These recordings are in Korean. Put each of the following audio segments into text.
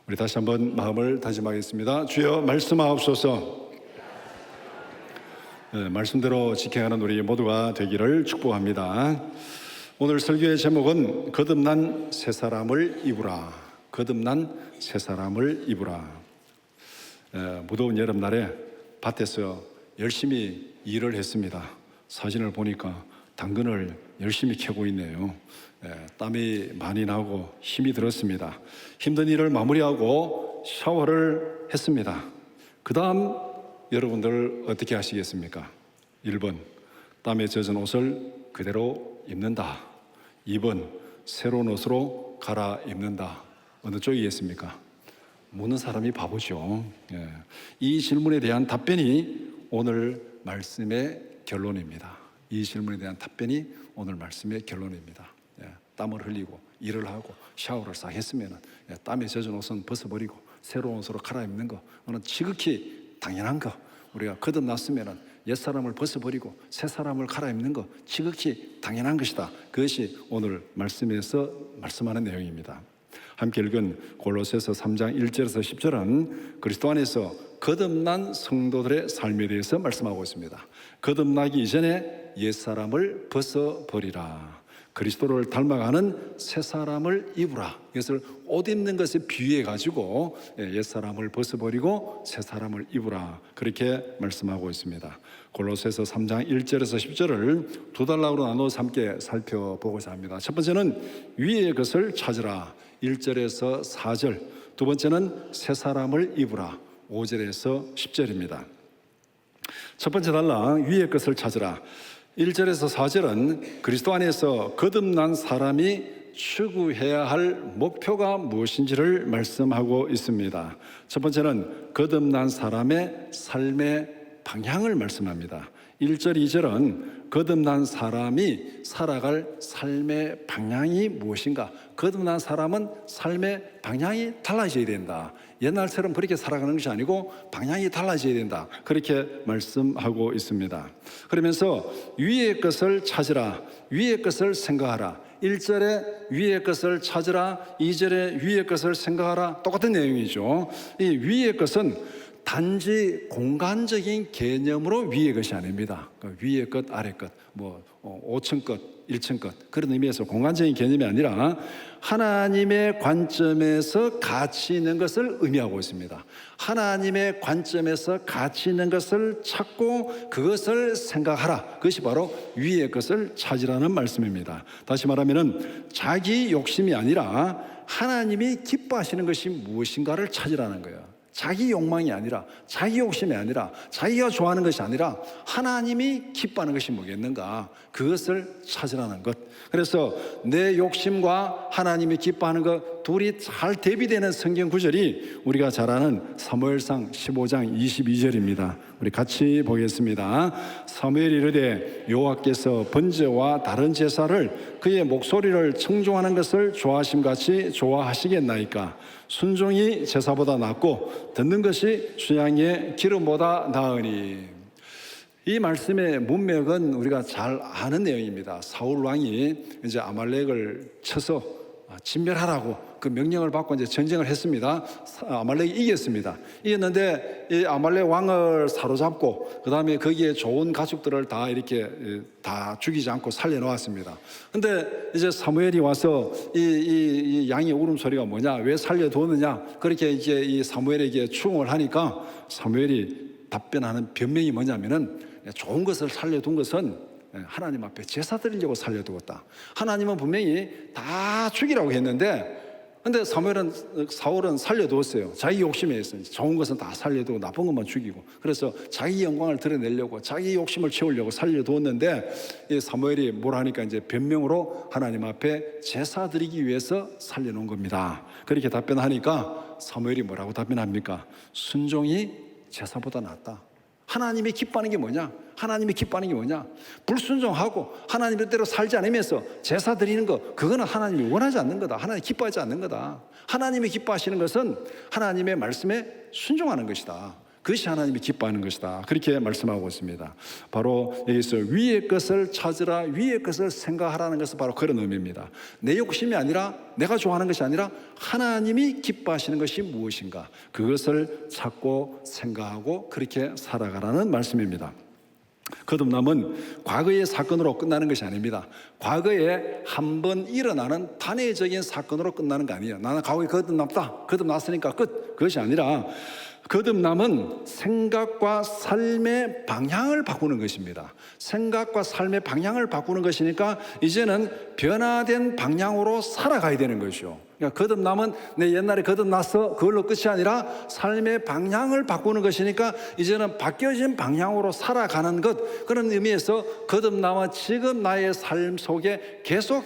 우리 다시 한번 마음을 다짐하겠습니다. 주여 말씀하옵소서. 말씀대로 지켜가는 우리 모두가 되기를 축복합니다. 오늘 설교의 제목은 거듭난 새 사람을 입으라. 거듭난 새 사람을 입으라. 무더운 여름날에 밭에서 열심히 일을 했습니다. 사진을 보니까 당근을 열심히 캐고 있네요. 땀이 많이 나고 힘이 들었습니다. 힘든 일을 마무리하고 샤워를 했습니다. 그 다음 여러분들 어떻게 하시겠습니까? 1번, 땀에 젖은 옷을 그대로 입는다. 2번, 새로운 옷으로 갈아입는다. 어느 쪽이겠습니까? 묻는 사람이 바보죠. 이 질문에 대한 답변이 오늘 말씀의 결론입니다. 이 질문에 대한 답변이 오늘 말씀의 결론입니다. 땀을 흘리고 일을 하고 샤워를 싹 했으면 땀에 젖은 옷은 벗어버리고 새로운 옷으로 갈아입는 거, 그건 지극히 당연한 거. 우리가 거듭났으면 옛사람을 벗어버리고 새사람을 갈아입는 거 지극히 당연한 것이다. 그것이 오늘 말씀에서 말씀하는 내용입니다. 함께 읽은 골로새서 3장 1절에서 10절은 그리스도 안에서 거듭난 성도들의 삶에 대해서 말씀하고 있습니다. 거듭나기 이전에 옛사람을 벗어버리라. 그리스도를 닮아가는 새 사람을 입으라. 이것을 옷 입는 것에 비유해 가지고 옛사람을 벗어버리고 새 사람을 입으라. 그렇게 말씀하고 있습니다. 골로새서 3장 1절에서 10절을 두 단락으로 나눠서 함께 살펴보고자 합니다. 첫 번째는 위의 것을 찾으라. 1절에서 4절. 두 번째는 새 사람을 입으라. 5절에서 10절입니다. 첫 번째 단락, 위의 것을 찾으라. 1절에서 4절은 그리스도 안에서 거듭난 사람이 추구해야 할 목표가 무엇인지를 말씀하고 있습니다. 첫 번째는 거듭난 사람의 삶의 방향을 말씀합니다. 1절, 2절은 거듭난 사람이 살아갈 삶의 방향이 무엇인가? 거듭난 사람은 삶의 방향이 달라져야 된다. 옛날처럼 그렇게 살아가는 것이 아니고 방향이 달라져야 된다. 그렇게 말씀하고 있습니다. 그러면서 위의 것을 찾으라. 위의 것을 생각하라. 1절에 위의 것을 찾으라. 2절에 위의 것을 생각하라. 똑같은 내용이죠. 이 위의 것은 단지 공간적인 개념으로 위의 것이 아닙니다. 위의 것, 아래 것, 5층 것, 1층 것, 그런 의미에서 공간적인 개념이 아니라 하나님의 관점에서 가치 있는 것을 의미하고 있습니다. 하나님의 관점에서 가치 있는 것을 찾고 그것을 생각하라. 그것이 바로 위의 것을 찾으라는 말씀입니다. 다시 말하면 자기 욕심이 아니라 하나님이 기뻐하시는 것이 무엇인가를 찾으라는 거예요. 자기 욕망이 아니라, 자기 욕심이 아니라, 자기가 좋아하는 것이 아니라 하나님이 기뻐하는 것이 뭐겠는가? 그것을 찾으라는 것. 그래서 내 욕심과 하나님이 기뻐하는 것 둘이 잘 대비되는 성경 구절이 우리가 잘 아는 사무엘상 15장 22절입니다. 우리 같이 보겠습니다. 사무엘이 이르되 여호와께서 번제와 다른 제사를 그의 목소리를 청종하는 것을 좋아하심같이 좋아하시겠나이까? 순종이 제사보다 낫고 듣는 것이 순양의 기름보다 나으니. 이 말씀의 문맥은 우리가 잘 아는 내용입니다. 사울 왕이 이제 아말렉을 쳐서 진멸하라고 그 명령을 받고 이제 전쟁을 했습니다. 아말렉이 이겼습니다. 이겼는데 이 아말렉 왕을 사로잡고 그 다음에 거기에 좋은 가축들을 다 이렇게 다 죽이지 않고 살려놓았습니다. 근데 이제 사무엘이 와서 이 양의 울음소리가 뭐냐, 왜 살려두었느냐, 그렇게 이제 이 사무엘에게 추궁을 하니까 사무엘이 답변하는 변명이 뭐냐면은 좋은 것을 살려둔 것은 하나님 앞에 제사 드리려고 살려두었다. 하나님은 분명히 다 죽이라고 했는데 근데 사울은 살려두었어요. 자기 욕심에 있어요. 좋은 것은 다 살려두고 나쁜 것만 죽이고, 그래서 자기 영광을 드러내려고 자기 욕심을 채우려고 살려두었는데 이 사무엘이 뭘 하니까 이제 변명으로 하나님 앞에 제사 드리기 위해서 살려놓은 겁니다. 그렇게 답변하니까 사무엘이 뭐라고 답변합니까? 순종이 제사보다 낫다. 하나님이 기뻐하는 게 뭐냐? 하나님이 기뻐하는 게 뭐냐? 불순종하고 하나님 뜻대로 살지 않으면서 제사 드리는 거, 그거는 하나님이 원하지 않는 거다. 하나님이 기뻐하지 않는 거다. 하나님이 기뻐하시는 것은 하나님의 말씀에 순종하는 것이다. 그것이 하나님이 기뻐하는 것이다. 그렇게 말씀하고 있습니다. 바로 여기서 위의 것을 찾으라, 위의 것을 생각하라는 것은 바로 그런 의미입니다. 내 욕심이 아니라, 내가 좋아하는 것이 아니라 하나님이 기뻐하시는 것이 무엇인가, 그것을 찾고 생각하고 그렇게 살아가라는 말씀입니다. 거듭남은 과거의 사건으로 끝나는 것이 아닙니다. 과거에 한 번 일어나는 단회적인 사건으로 끝나는 거 아니에요. 나는 과거에 거듭났으니까 끝. 그것이 아니라 거듭남은 생각과 삶의 방향을 바꾸는 것입니다. 생각과 삶의 방향을 바꾸는 것이니까 이제는 변화된 방향으로 살아가야 되는 것이죠. 그러니까 거듭남은 내 옛날에 거듭났어, 그걸로 끝이 아니라 삶의 방향을 바꾸는 것이니까 이제는 바뀌어진 방향으로 살아가는 것, 그런 의미에서 거듭남은 지금 나의 삶 속에 계속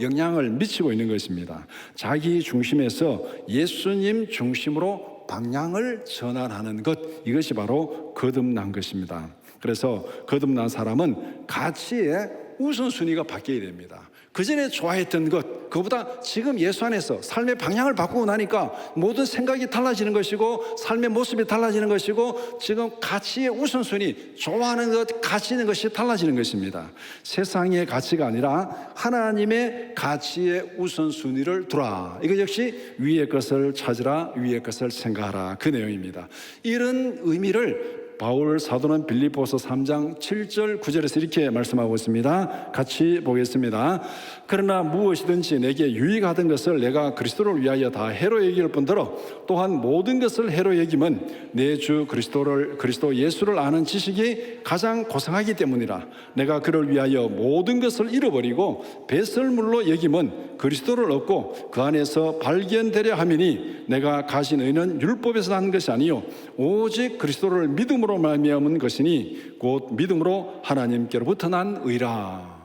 영향을 미치고 있는 것입니다. 자기 중심에서 예수님 중심으로 방향을 전환하는 것, 이것이 바로 거듭난 것입니다. 그래서 거듭난 사람은 가치의 우선순위가 바뀌어야 됩니다. 그전에 좋아했던 것, 그보다 지금 예수 안에서 삶의 방향을 바꾸고 나니까 모든 생각이 달라지는 것이고 삶의 모습이 달라지는 것이고 지금 가치의 우선순위, 좋아하는 것, 가치 있는 것이 달라지는 것입니다. 세상의 가치가 아니라 하나님의 가치의 우선순위를 두라. 이것 역시 위의 것을 찾으라, 위의 것을 생각하라, 그 내용입니다. 이런 의미를 바울 사도는 빌립보서 3장 7절 9절에서 이렇게 말씀하고 있습니다. 같이 보겠습니다. 그러나 무엇이든지 내게 유익하던 것을 내가 그리스도를 위하여 다 해로 여길 뿐더러 또한 모든 것을 해로 여김은 내 주 그리스도 예수를 아는 지식이 가장 고상하기 때문이라. 내가 그를 위하여 모든 것을 잃어버리고 배설물로 여김은 그리스도를 얻고 그 안에서 발견되려 함이니 내가 가진 의는 율법에서 난 것이 아니요 오직 그리스도를 믿음으로 말미암은 것이니 곧 믿음으로 하나님께로부터 난 의라.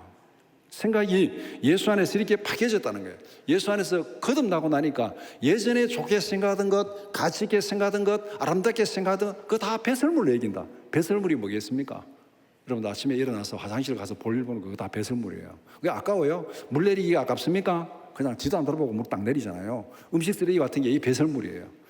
생각이 예수 안에서 이렇게 파괴졌다는 거예요. 예수 안에서 거듭나고 나니까 예전에 좋게 생각하던 것, 가치 있게 생각하던 것, 아름답게 생각하던 것, 그거 다 배설물로 여긴다. 배설물이 뭐겠습니까? 여러분 아침에 일어나서 화장실 가서 볼일 보는 거, 그거 다 배설물이에요. 그게 아까워요? 물 내리기가 아깝습니까? 그냥 뒤도 안 돌아보고 물 딱 내리잖아요. 음식 쓰레기 같은 게 이 배설물이에요.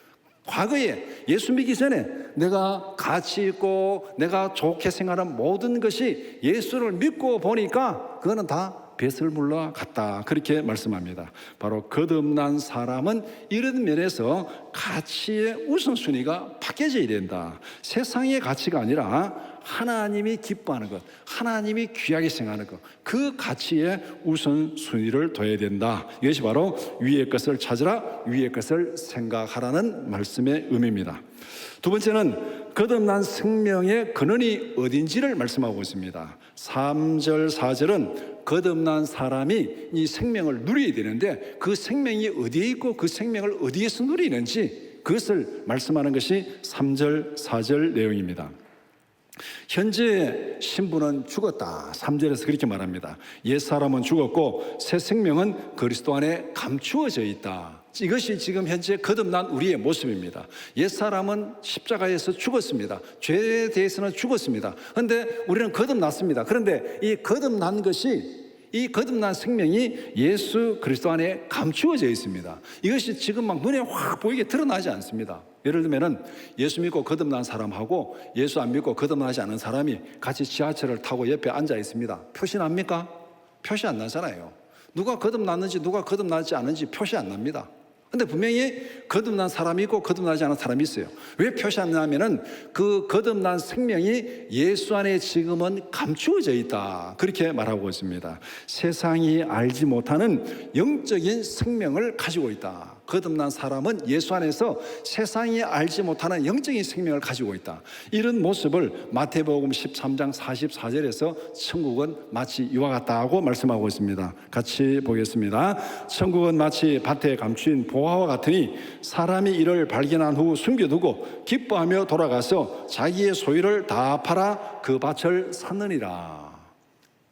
과거에 예수 믿기 전에 내가 가치 있고 내가 좋게 생각하는 모든 것이 예수를 믿고 보니까 그거는 다 배설물과 같다. 그렇게 말씀합니다. 바로 거듭난 사람은 이런 면에서 가치의 우선순위가 바뀌어져야 된다. 세상의 가치가 아니라 하나님이 기뻐하는 것, 하나님이 귀하게 생각하는 것, 그 가치의 우선순위를 둬야 된다. 이것이 바로 위의 것을 찾으라, 위의 것을 생각하라는 말씀의 의미입니다. 두 번째는 거듭난 생명의 근원이 어딘지를 말씀하고 있습니다. 3절, 4절은 거듭난 사람이 이 생명을 누려야 되는데 그 생명이 어디에 있고 그 생명을 어디에서 누리는지 그것을 말씀하는 것이 3절, 4절 내용입니다. 현재 신부는 죽었다. 3절에서 그렇게 말합니다. 옛사람은 죽었고 새 생명은 그리스도 안에 감추어져 있다. 이것이 지금 현재 거듭난 우리의 모습입니다. 옛사람은 십자가에서 죽었습니다. 죄에 대해서는 죽었습니다. 그런데 우리는 거듭났습니다. 그런데 이 거듭난 것이, 이 거듭난 생명이 예수 그리스도 안에 감추어져 있습니다. 이것이 지금 막 눈에 확 보이게 드러나지 않습니다. 예를 들면은 예수 믿고 거듭난 사람하고 예수 안 믿고 거듭나지 않은 사람이 같이 지하철을 타고 옆에 앉아 있습니다. 표시 납니까? 표시 안 나잖아요. 누가 거듭났는지 누가 거듭나지 않은지 표시 안 납니다. 근데 분명히 거듭난 사람이 있고 거듭나지 않은 사람이 있어요. 왜 표시 안 나냐면은 그 거듭난 생명이 예수 안에 지금은 감추어져 있다. 그렇게 말하고 있습니다. 세상이 알지 못하는 영적인 생명을 가지고 있다. 거듭난 사람은 예수 안에서 세상이 알지 못하는 영적인 생명을 가지고 있다. 이런 모습을 마태복음 13장 44절에서 천국은 마치 이와 같다고 말씀하고 있습니다. 같이 보겠습니다. 천국은 마치 밭에 감추인 보화와 같으니 사람이 이를 발견한 후 숨겨두고 기뻐하며 돌아가서 자기의 소유를 다 팔아 그 밭을 샀느니라.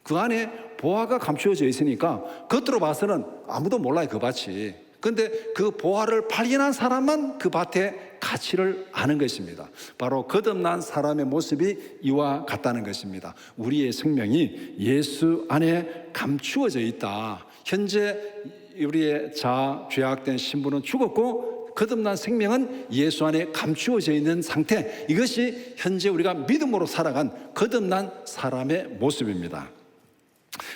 그 안에 보화가 감추어져 있으니까 겉으로 봐서는 아무도 몰라요, 그 밭이. 그런데 그 보화를 발견한 사람만 그 밭의 가치를 아는 것입니다. 바로 거듭난 사람의 모습이 이와 같다는 것입니다. 우리의 생명이 예수 안에 감추어져 있다. 현재 우리의 죄악된 신분은 죽었고 거듭난 생명은 예수 안에 감추어져 있는 상태, 이것이 현재 우리가 믿음으로 살아간 거듭난 사람의 모습입니다.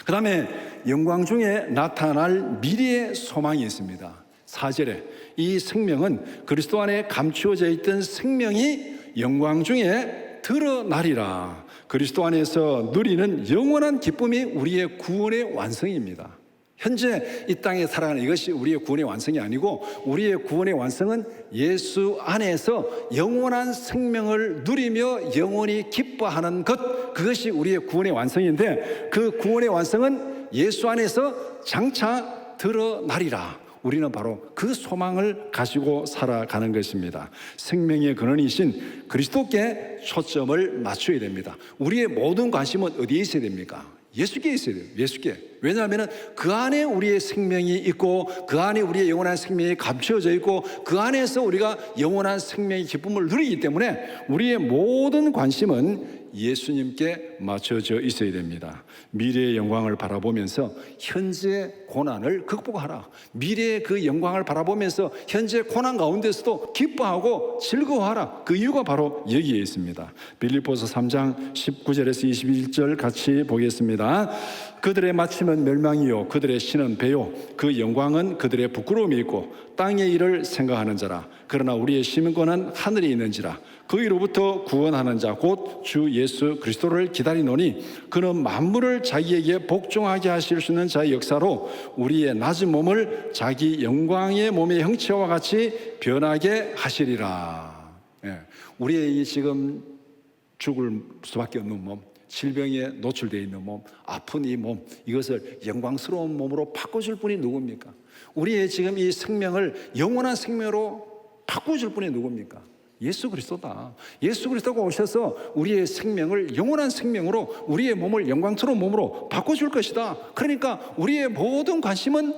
그 다음에 영광 중에 나타날 미래의 소망이 있습니다. 4절에 이 생명은 그리스도 안에 감추어져 있던 생명이 영광 중에 드러나리라. 그리스도 안에서 누리는 영원한 기쁨이 우리의 구원의 완성입니다. 현재 이 땅에 살아가는 이것이 우리의 구원의 완성이 아니고, 우리의 구원의 완성은 예수 안에서 영원한 생명을 누리며 영원히 기뻐하는 것, 그것이 우리의 구원의 완성인데, 그 구원의 완성은 예수 안에서 장차 드러나리라. 우리는 바로 그 소망을 가지고 살아가는 것입니다. 생명의 근원이신 그리스도께 초점을 맞춰야 됩니다. 우리의 모든 관심은 어디에 있어야 됩니까? 예수께 있어야 돼요. 예수께. 왜냐하면 그 안에 우리의 생명이 있고, 그 안에 우리의 영원한 생명이 감추어져 있고, 그 안에서 우리가 영원한 생명의 기쁨을 누리기 때문에 우리의 모든 관심은 예수님께 맞춰져 있어야 됩니다. 미래의 영광을 바라보면서 현재 고난을 극복하라. 미래의 그 영광을 바라보면서 현재 고난 가운데서도 기뻐하고 즐거워하라. 그 이유가 바로 여기에 있습니다. 빌립보서 3장 19절에서 21절 같이 보겠습니다. 그들의 마침은 멸망이요 그들의 신은 배요 그 영광은 그들의 부끄러움이 있고 땅의 일을 생각하는 자라. 그러나 우리의 시민권은 하늘에 있는지라. 그이로부터 구원하는 자 곧 주 예수 그리스도를 기다리노니 그는 만물을 자기에게 복종하게 하실 수 있는 자의 역사로 우리의 낮은 몸을 자기 영광의 몸의 형체와 같이 변하게 하시리라. 우리의 지금 죽을 수밖에 없는 몸, 질병에 노출되어 있는 몸, 아픈 이 몸, 이것을 영광스러운 몸으로 바꿔줄 분이 누굽니까? 우리의 지금 이 생명을 영원한 생명으로 바꿔줄 분이 누굽니까? 예수 그리스도다. 예수 그리스도가 오셔서 우리의 생명을 영원한 생명으로, 우리의 몸을 영광스러운 몸으로 바꿔줄 것이다. 그러니까 우리의 모든 관심은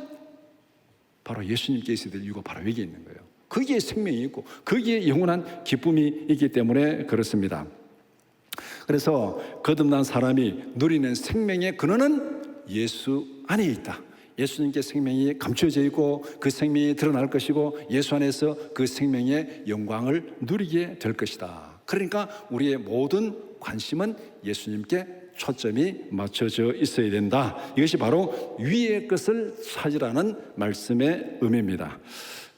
바로 예수님께 있어야 될 이유가 바로 여기 있는 거예요. 거기에 생명이 있고 거기에 영원한 기쁨이 있기 때문에 그렇습니다. 그래서 거듭난 사람이 누리는 생명의 근원은 예수 안에 있다. 예수님께 생명이 감춰져 있고 그 생명이 드러날 것이고 예수 안에서 그 생명의 영광을 누리게 될 것이다. 그러니까 우리의 모든 관심은 예수님께 초점이 맞춰져 있어야 된다. 이것이 바로 위의 것을 찾으라는 말씀의 의미입니다.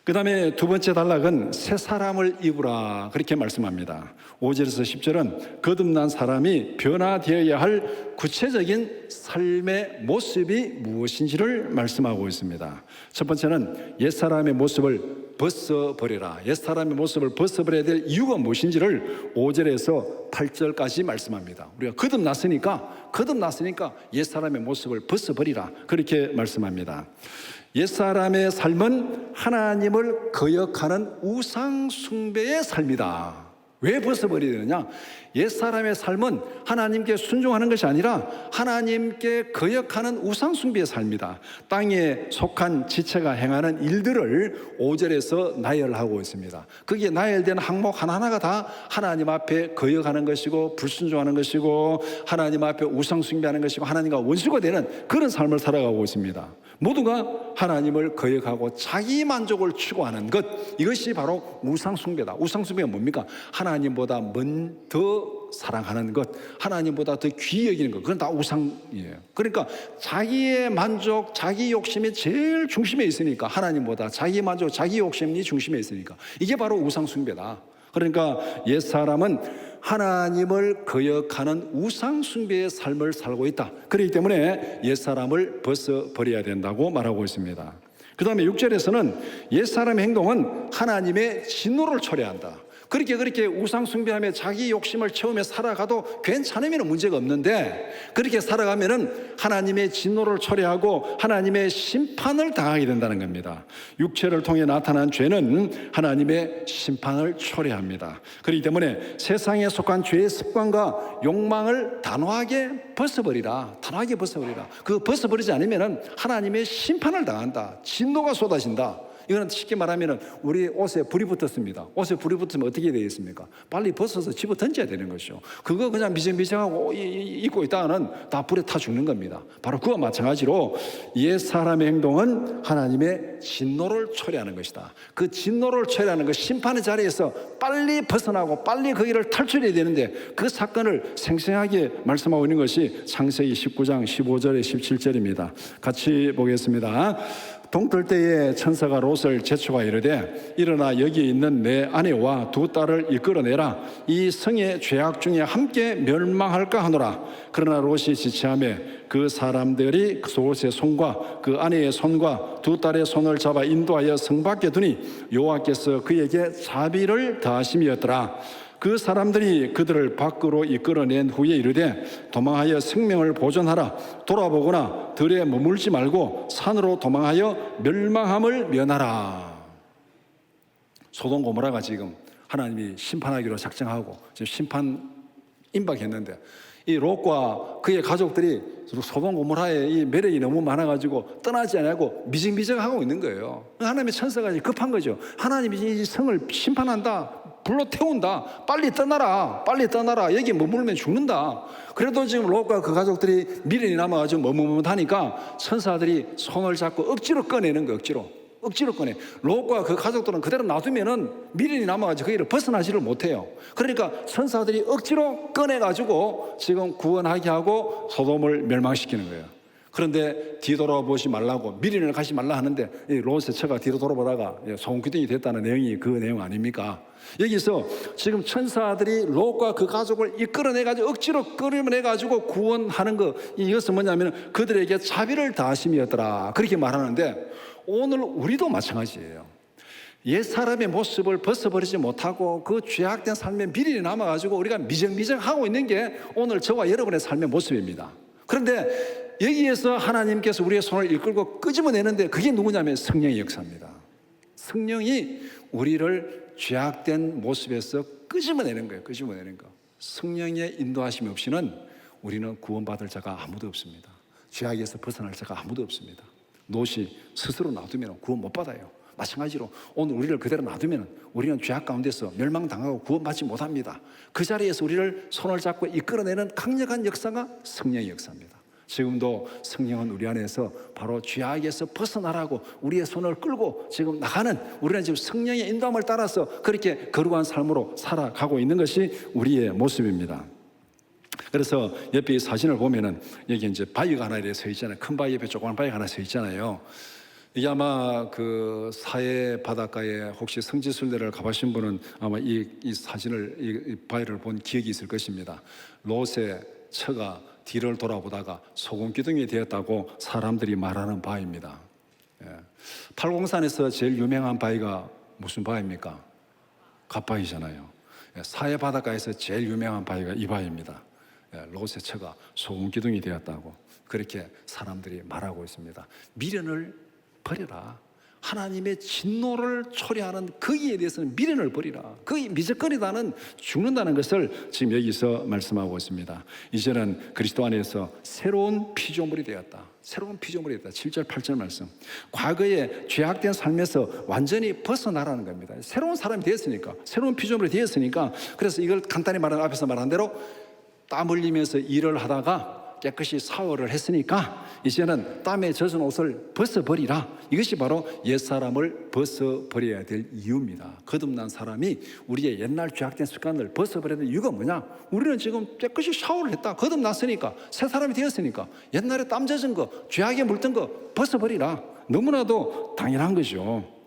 그 다음에 두 번째 단락은 새 사람을 입으라 그렇게 말씀합니다. 5절에서 10절은 거듭난 사람이 변화되어야 할 구체적인 삶의 모습이 무엇인지를 말씀하고 있습니다. 첫 번째는 옛사람의 모습을 벗어버려라. 옛사람의 모습을 벗어버려야 될 이유가 무엇인지를 5절에서 8절까지 말씀합니다. 우리가 거듭났으니까 옛사람의 모습을 벗어버리라 그렇게 말씀합니다. 옛사람의 삶은 하나님을 거역하는 우상 숭배의 삶이다. 왜 벗어버려야 되느냐? 옛사람의 삶은 하나님께 순종하는 것이 아니라 하나님께 거역하는 우상 숭배의 삶이다. 땅에 속한 지체가 행하는 일들을 5절에서 나열하고 있습니다. 거기에 나열된 항목 하나하나가 다 하나님 앞에 거역하는 것이고 불순종하는 것이고 하나님 앞에 우상 숭배하는 것이고 하나님과 원수가 되는 그런 삶을 살아가고 있습니다. 모두가 하나님을 거역하고 자기 만족을 추구하는 것, 이것이 바로 우상 숭배다. 우상 숭배가 뭡니까? 하나님보다 더 사랑하는 것, 하나님보다 더 귀히 여기는 것, 그건 다 우상이에요. 그러니까 자기의 만족, 자기 욕심이 제일 중심에 있으니까, 하나님보다 자기 만족, 자기 욕심이 중심에 있으니까 이게 바로 우상 숭배다. 그러니까 옛사람은 하나님을 거역하는 우상 숭배의 삶을 살고 있다. 그렇기 때문에 옛사람을 벗어버려야 된다고 말하고 있습니다. 그 다음에 6절에서는 옛사람의 행동은 하나님의 진노를 초래한다. 그렇게 우상 숭배하며 자기 욕심을 채우며 살아가도 괜찮으면 문제가 없는데, 그렇게 살아가면은 하나님의 진노를 초래하고 하나님의 심판을 당하게 된다는 겁니다. 육체를 통해 나타난 죄는 하나님의 심판을 초래합니다. 그렇기 때문에 세상에 속한 죄의 습관과 욕망을 단호하게 벗어버리라. 그 벗어버리지 않으면은 하나님의 심판을 당한다. 진노가 쏟아진다. 이거는 쉽게 말하면 우리 옷에 불이 붙었습니다. 옷에 불이 붙으면 어떻게 되겠습니까? 빨리 벗어서 집어 던져야 되는 것이죠. 그거 그냥 미정미정하고 입고 있다가는 다 불에 타 죽는 겁니다. 바로 그와 마찬가지로 옛 사람의 행동은 하나님의 진노를 초래하는 것이다. 그 진노를 초래하는 그 심판의 자리에서 빨리 벗어나고 빨리 그 길을 탈출해야 되는데 그 사건을 생생하게 말씀하고 있는 것이 창세기 19장 15절에 17절입니다. 같이 보겠습니다. 동틀 때에 천사가 롯을 제초가 이르되 일어나 여기에 있는 내 아내와 두 딸을 이끌어내라. 이 성의 죄악 중에 함께 멸망할까 하노라. 그러나 롯이 지체하며 그 사람들이 롯의 손과 그 아내의 손과 두 딸의 손을 잡아 인도하여 성 밖에 두니 여호와께서 그에게 자비를 더하심이었더라. 그 사람들이 그들을 밖으로 이끌어낸 후에 이르되 도망하여 생명을 보존하라. 돌아보거나 들에 머물지 말고 산으로 도망하여 멸망함을 면하라. 소돔 고모라가 지금 하나님이 심판하기로 작정하고 지금 심판 임박했는데 이 롯과 그의 가족들이 소돔 고모라의 이 매력이 너무 많아가지고 떠나지 않고 미적미적하고 있는 거예요. 하나님의 천사가 급한 거죠. 하나님이 이 성을 심판한다, 불로 태운다, 빨리 떠나라, 빨리 떠나라, 여기 머물면 죽는다. 그래도 지금 롯과 그 가족들이 미련이 남아가지고 머뭇머뭇하니까 천사들이 손을 잡고 억지로 꺼내는 거예요. 억지로 꺼내. 롯과 그 가족들은 그대로 놔두면은 미련이 남아가지고 거기를 벗어나지를 못해요. 그러니까 천사들이 억지로 꺼내가지고 지금 구원하게 하고 소돔을 멸망시키는 거예요. 그런데 뒤돌아보지 말라고, 미련을 가지 말라 하는데 이 롯의 처가 뒤로 돌아보다가 소금기둥이 됐다는 내용이 그 내용 아닙니까? 여기서 지금 천사들이 롯과 그 가족을 이끌어내가지고 억지로 끌어내가지고 구원하는 거, 이것은 뭐냐면 그들에게 자비를 다하심이었더라, 그렇게 말하는데 오늘 우리도 마찬가지예요. 옛 사람의 모습을 벗어버리지 못하고 그 죄악된 삶에 미련이 남아가지고 우리가 미정미정하고 있는 게 오늘 저와 여러분의 삶의 모습입니다. 그런데 여기에서 하나님께서 우리의 손을 이끌고 끄집어내는데 그게 누구냐면 성령의 역사입니다. 성령이 우리를 죄악된 모습에서 끄집어내는 거예요. 끄집어내는 거. 성령의 인도하심 없이는 우리는 구원받을 자가 아무도 없습니다. 죄악에서 벗어날 자가 아무도 없습니다. 롯이 스스로 놔두면 구원 못 받아요. 마찬가지로 오늘 우리를 그대로 놔두면 우리는 죄악 가운데서 멸망당하고 구원받지 못합니다. 그 자리에서 우리를 손을 잡고 이끌어내는 강력한 역사가 성령의 역사입니다. 지금도 성령은 우리 안에서 바로 죄악에서 벗어나라고 우리의 손을 끌고 지금 나가는, 우리는 지금 성령의 인도함을 따라서 그렇게 거룩한 삶으로 살아가고 있는 것이 우리의 모습입니다. 그래서 옆에 이 사진을 보면은 여기 이제 바위가 하나 이렇게 서 있잖아요. 큰 바위 옆에 조그만 바위가 하나 서 있잖아요. 이게 아마 그 사해 바닷가에 혹시 성지순례를 가보신 분은 아마 이 사진을, 이 바위를 본 기억이 있을 것입니다. 롯의 처가 뒤를 돌아보다가 소금 기둥이 되었다고 사람들이 말하는 바위입니다. 팔공산에서 제일 유명한 바위가 무슨 바위입니까? 갓바위잖아요. 사해 바닷가에서 제일 유명한 바위가 이 바위입니다. 롯의 처가 소금 기둥이 되었다고 그렇게 사람들이 말하고 있습니다. 미련을 버려라. 하나님의 진노를 초래하는 거기에 대해서는 미련을 버리라. 거기 미적거리다는 죽는다는 것을 지금 여기서 말씀하고 있습니다. 이제는 그리스도 안에서 새로운 피조물이 되었다. 새로운 피조물이 되었다. 7절 8절 말씀. 과거에 죄악된 삶에서 완전히 벗어나라는 겁니다. 새로운 사람이 되었으니까, 새로운 피조물이 되었으니까. 그래서 이걸 간단히 말한, 앞에서 말한 대로 땀 흘리면서 일을 하다가 깨끗이 샤워를 했으니까 이제는 땀에 젖은 옷을 벗어버리라. 이것이 바로 옛사람을 벗어버려야 될 이유입니다. 거듭난 사람이 우리의 옛날 죄악된 습관을 벗어버려야 될 이유가 뭐냐? 우리는 지금 깨끗이 샤워를 했다. 거듭났으니까, 새 사람이 되었으니까 옛날에 땀 젖은 거, 죄악에 물든 거 벗어버리라. 너무나도 당연한 거죠.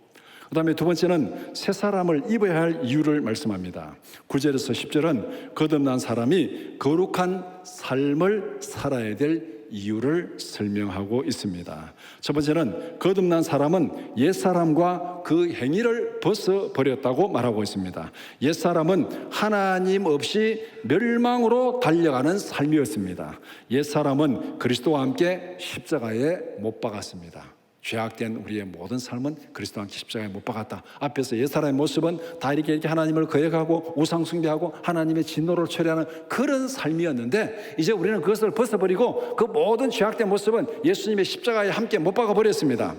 그 다음에 두 번째는 새 사람을 입어야 할 이유를 말씀합니다. 9절에서 10절은 거듭난 사람이 거룩한 삶을 살아야 될 이유를 설명하고 있습니다. 첫 번째는 거듭난 사람은 옛사람과 그 행위를 벗어버렸다고 말하고 있습니다. 옛사람은 하나님 없이 멸망으로 달려가는 삶이었습니다. 옛사람은 그리스도와 함께 십자가에 못 박았습니다. 죄악된 우리의 모든 삶은 그리스도와 함께 십자가에 못 박았다. 앞에서 옛사람의 모습은 다 이렇게 하나님을 거역하고 우상 숭배하고 하나님의 진노를 초래하는 그런 삶이었는데 이제 우리는 그것을 벗어버리고 그 모든 죄악된 모습은 예수님의 십자가에 함께 못 박아버렸습니다.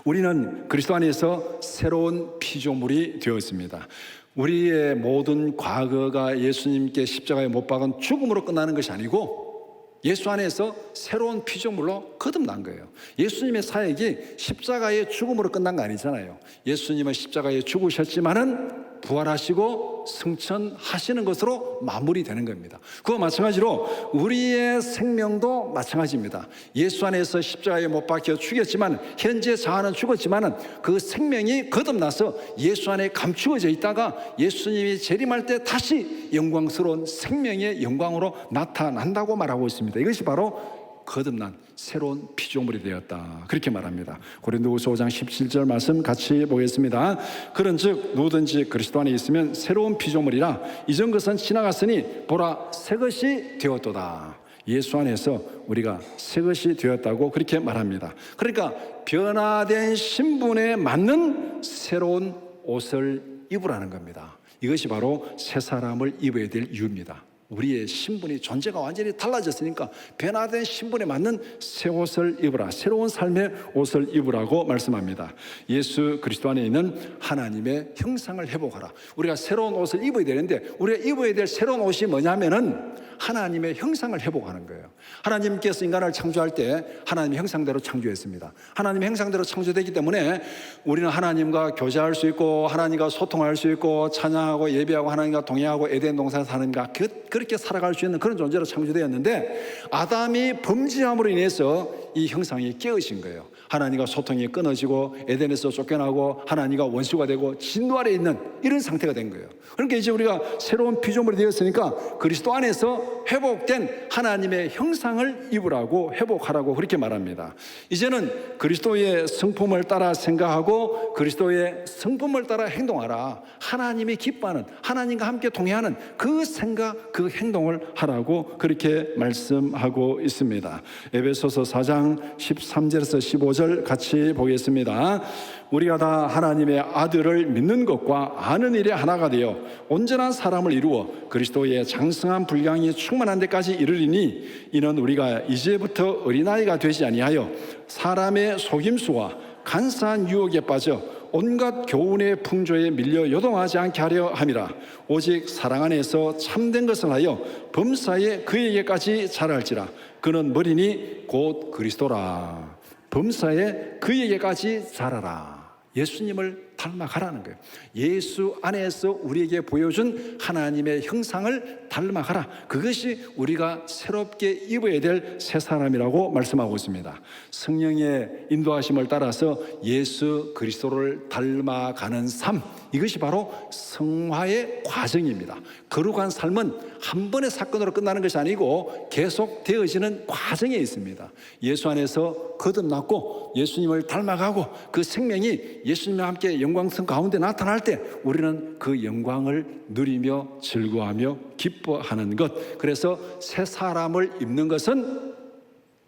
우리는 그리스도 안에서 새로운 피조물이 되었습니다. 우리의 모든 과거가 예수님께 십자가에 못 박은 죽음으로 끝나는 것이 아니고 예수 안에서 새로운 피조물로 거듭난 거예요. 예수님의 사역이 십자가의 죽음으로 끝난 거 아니잖아요. 예수님은 십자가에 죽으셨지만은 부활하시고 승천하시는 것으로 마무리되는 겁니다. 그와 마찬가지로 우리의 생명도 마찬가지입니다. 예수 안에서 십자가에 못 박혀 죽였지만 현재 자아는 죽었지만은 그 생명이 거듭나서 예수 안에 감추어져 있다가 예수님이 재림할 때 다시 영광스러운 생명의 영광으로 나타난다고 말하고 있습니다. 이것이 바로 거듭난 새로운 피조물이 되었다, 그렇게 말합니다. 고린도후서 5장 17절 말씀 같이 보겠습니다. 그런즉 누구든지 그리스도 안에 있으면 새로운 피조물이라 이전 것은 지나갔으니 보라 새 것이 되었도다. 예수 안에서 우리가 새 것이 되었다고 그렇게 말합니다. 그러니까 변화된 신분에 맞는 새로운 옷을 입으라는 겁니다. 이것이 바로 새 사람을 입어야 될 이유입니다. 우리의 신분이, 존재가 완전히 달라졌으니까 변화된 신분에 맞는 새 옷을 입으라, 새로운 삶의 옷을 입으라고 말씀합니다. 예수 그리스도 안에 있는 하나님의 형상을 회복하라. 우리가 새로운 옷을 입어야 되는데 우리가 입어야 될 새로운 옷이 뭐냐면은 하나님의 형상을 회복하는 거예요. 하나님께서 인간을 창조할 때 하나님의 형상대로 창조했습니다. 하나님의 형상대로 창조되기 때문에 우리는 하나님과 교제할 수 있고 하나님과 소통할 수 있고 찬양하고 예배하고 하나님과 동행하고 에덴 동산에 사는가 그렇게 살아갈 수 있는 그런 존재로 창조되었는데 아담이 범죄함으로 인해서 이 형상이 깨어진 거예요. 하나님과 소통이 끊어지고 에덴에서 쫓겨나고 하나님과 원수가 되고 진노 아래 있는 이런 상태가 된 거예요. 그러니까 이제 우리가 새로운 피조물이 되었으니까 그리스도 안에서 회복된 하나님의 형상을 입으라고 회복하라고 그렇게 말합니다. 이제는 그리스도의 성품을 따라 생각하고 그리스도의 성품을 따라 행동하라. 하나님이 기뻐하는, 하나님과 함께 동행하는 그 생각, 그 행동을 하라고 그렇게 말씀하고 있습니다. 에베소서 4장 13절에서 15절 같이 보겠습니다. 우리가 다 하나님의 아들을 믿는 것과 아는 일에 하나가 되어 온전한 사람을 이루어 그리스도의 장성한 분량이 충만한 데까지 이르리니 이는 우리가 이제부터 어린아이가 되지 아니하여 사람의 속임수와 간사한 유혹에 빠져 온갖 교훈의 풍조에 밀려 요동하지 않게 하려 함이라. 오직 사랑 안에서 참된 것을 하여 범사에 그에게까지 자랄지라. 그는 머리니 곧 그리스도라. 범사에 그에게까지 자라라. 예수님을 닮아가라는 거예요. 예수 안에서 우리에게 보여준 하나님의 형상을 닮아가라. 그것이 우리가 새롭게 입어야 될 새 사람이라고 말씀하고 있습니다. 성령의 인도하심을 따라서 예수 그리스도를 닮아가는 삶, 이것이 바로 성화의 과정입니다. 거룩한 삶은 한 번의 사건으로 끝나는 것이 아니고 계속 되어지는 과정에 있습니다. 예수 안에서 거듭났고 예수님을 닮아가고 그 생명이 예수님과 함께 영광성 가운데 나타날 때 우리는 그 영광을 누리며 즐거워하며 기뻐하는 것. 그래서 새 사람을 입는 것은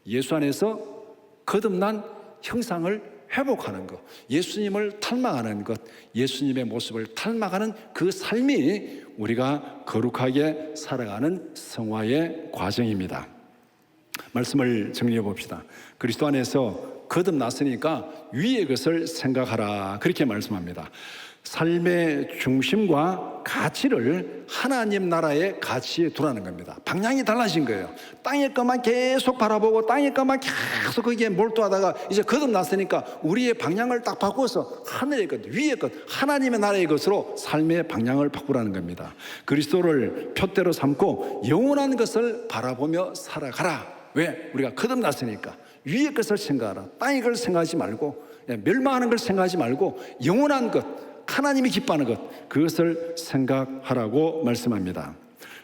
예수 안에서 거듭난 형상을 회복하는 것, 예수님을 닮아가는 것, 예수님의 모습을 닮아가는 그 삶이 우리가 거룩하게 살아가는 성화의 과정입니다. 말씀을 정리해 봅시다. 그리스도 안에서 거듭났으니까 위의 것을 생각하라, 그렇게 말씀합니다. 삶의 중심과 가치를 하나님 나라의 가치에 두라는 겁니다. 방향이 달라진 거예요. 땅의 것만 계속 바라보고 땅의 것만 계속 거기에 몰두하다가 이제 거듭났으니까 우리의 방향을 딱 바꿔서 하늘의 것, 위의 것, 하나님의 나라의 것으로 삶의 방향을 바꾸라는 겁니다. 그리스도를 표대로 삼고 영원한 것을 바라보며 살아가라. 왜? 우리가 거듭났으니까. 위의 것을 생각하라. 땅의 것을 생각하지 말고, 멸망하는 걸 생각하지 말고 영원한 것, 하나님이 기뻐하는 것, 그것을 생각하라고 말씀합니다.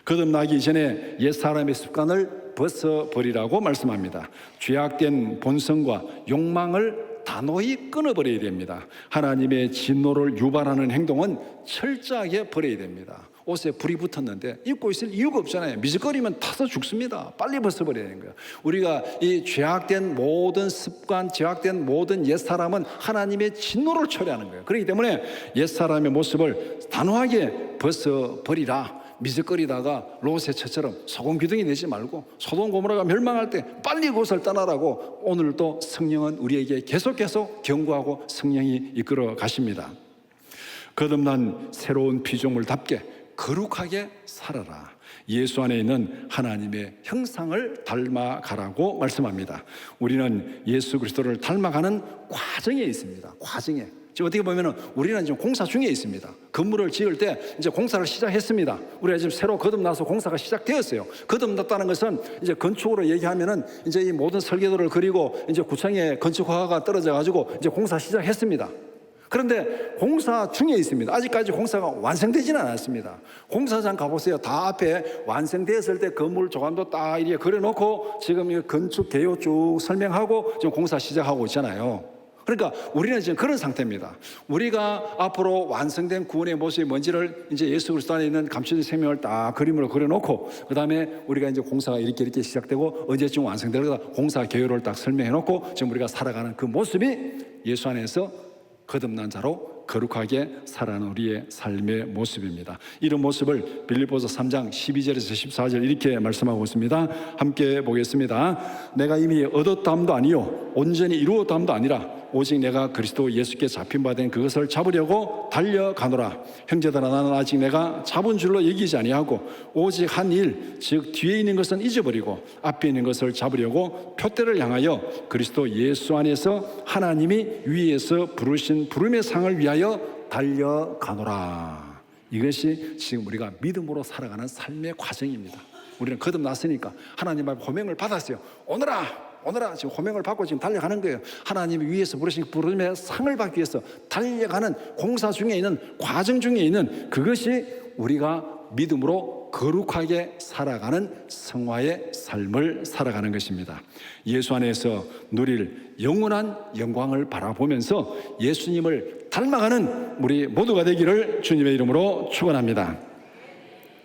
거듭나기 이전에 옛사람의 습관을 벗어버리라고 말씀합니다. 죄악된 본성과 욕망을 단호히 끊어버려야 됩니다. 하나님의 진노를 유발하는 행동은 철저하게 버려야 됩니다. 옷에 불이 붙었는데 입고 있을 이유가 없잖아요. 미적거리면 타서 죽습니다. 빨리 벗어버려야 되는 거예요. 우리가 이 죄악된 모든 습관, 죄악된 모든 옛사람은 하나님의 진노를 초래하는 거예요. 그렇기 때문에 옛사람의 모습을 단호하게 벗어버리라. 미적거리다가 롯의 처처럼 소금 기둥이 되지 말고 소돔 고모라가 멸망할 때 빨리 그곳을 떠나라고 오늘도 성령은 우리에게 계속 경고하고 성령이 이끌어 가십니다. 거듭난 새로운 피조물답게 거룩하게 살아라. 예수 안에 있는 하나님의 형상을 닮아가라고 말씀합니다. 우리는 예수 그리스도를 닮아가는 과정에 있습니다. 과정에. 지금 어떻게 보면 우리는 지금 공사 중에 있습니다. 건물을 지을 때 이제 공사를 시작했습니다. 우리가 지금 새로 거듭나서 공사가 시작되었어요. 거듭났다는 것은 이제 건축으로 얘기하면은 이제 이 모든 설계도를 그리고 이제 구청에 건축허가가 떨어져 가지고 이제 공사 시작했습니다. 그런데 공사 중에 있습니다. 아직까지 공사가 완성되지는 않았습니다. 공사장 가보세요. 다 앞에 완성되었을 때 건물 조감도 딱 이렇게 그려놓고 지금 이 건축 개요 쭉 설명하고 지금 공사 시작하고 있잖아요. 그러니까 우리는 지금 그런 상태입니다. 우리가 앞으로 완성된 구원의 모습이 뭔지를 이제 예수 그리스도 안에 있는 감춰진 생명을 딱 그림으로 그려놓고 그 다음에 우리가 이제 공사가 이렇게 시작되고 언제쯤 완성될 거다 공사 개요를 딱 설명해놓고 지금 우리가 살아가는 그 모습이 예수 안에서 거듭난 자로 거룩하게 살아가는 우리의 삶의 모습입니다. 이런 모습을 빌립보서 3장 12절에서 14절 이렇게 말씀하고 있습니다. 함께 보겠습니다. 내가 이미 얻었다함도 아니요 온전히 이루었다함도 아니라 오직 내가 그리스도 예수께 잡힌 바 된 그것을 잡으려고 달려가노라. 형제들아 나는 아직 내가 잡은 줄로 여기지 아니하고 오직 한 일 즉 뒤에 있는 것은 잊어버리고 앞에 있는 것을 잡으려고 표대를 향하여 그리스도 예수 안에서 하나님이 위에서 부르신 부름의 상을 위하여 달려가노라. 이것이 지금 우리가 믿음으로 살아가는 삶의 과정입니다. 우리는 거듭났으니까 하나님 앞에 호명을 받았어요. 오너라 지금 호명을 받고 지금 달려가는 거예요. 하나님이 위에서 부르신 부름의 상을 받기 위해서 달려가는 공사 중에 있는 과정 중에 있는 그것이 우리가 믿음으로 거룩하게 살아가는 성화의 삶을 살아가는 것입니다. 예수 안에서 누릴 영원한 영광을 바라보면서 예수님을 닮아가는 우리 모두가 되기를 주님의 이름으로 축원합니다.